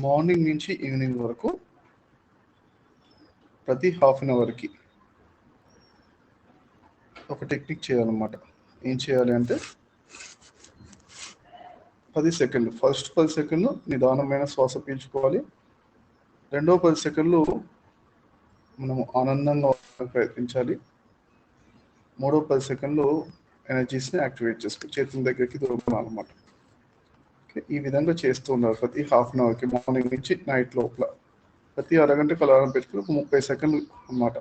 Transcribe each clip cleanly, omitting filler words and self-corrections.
Morning నుంచి evening వరకు ప్రతి హాఫ్ అన్ అవర్కి ఒక టెక్నిక్ చేయాలన్నమాట. ఏం చేయాలి అంటే 10 సెకండ్లు, ఫస్ట్ 10 సెకండ్లు నిదానమైన శ్వాస పీల్చుకోవాలి. రెండో 10 సెకండ్లు మనము ఆనందంగా ప్రయత్నించాలి. మూడో 10 సెకండ్లు ఎనర్జీస్ని యాక్టివేట్ చేసుకోవాలి, చేతుల దగ్గరికి దూరమాలన్నమాట. ఈ విధంగా చేస్తూ ఉన్నారు ప్రతి హాఫ్ అన్ అవర్కి, మార్నింగ్ నుంచి నైట్ లోపల. ప్రతి అరగంటకు అలారం పెట్టుకుని ఒక 30 సెకండ్లు అన్నమాట.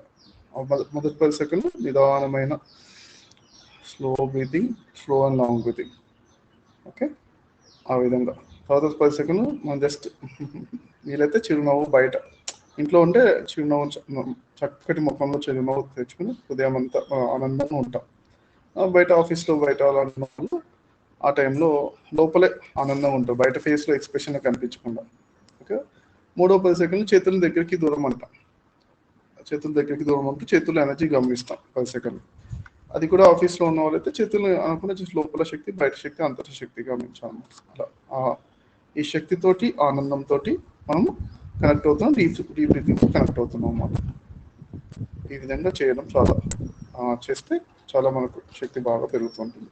మొదటి 10 సెకండ్లు నిదానమైన slow breathing, slow and long breathing. Okay, ఆ విధంగా. తర్వాత 10 సెకండ్లు మనం జస్ట్ వీలైతే చిరునవ్వు, బయట ఇంట్లో ఉంటే చిరునవ్వు, చక్కటి ముఖంలో చిరునవ్వు తెచ్చుకుని ఉదయం అంతా ఆనందంగా ఉంటాం. బయట ఆఫీస్లో బయట వాళ్ళు ఆ టైంలో లోపలే ఆనందంగా ఉంటాం, బయట ఫేస్లో ఎక్స్ప్రెషన్ కనిపించకుండా. ఓకే, మూడో 10 సెకండ్లు చేతుల దగ్గరికి దూరం అంటాం. చేతుల దగ్గరికి దూరం అంటే చేతుల ఎనర్జీ గమనిస్తాం 10 సెకండ్లు. అది కూడా ఆఫీస్లో ఉన్న వాళ్ళైతే చేతులు అనుకున్న లోపల శక్తి, బయట శక్తి, అంతర్ శక్తి గమనించాము. అలా ఈ శక్తితోటి, ఆనందంతో మనము కనెక్ట్ అవుతున్నాం, డీప్ బ్రీతింగ్ కనెక్ట్ అవుతున్నాం అన్నమాట. ఈ విధంగా చేయడం చేస్తే చాలా మనకు శక్తి బాగా పెరుగుతుంటుంది.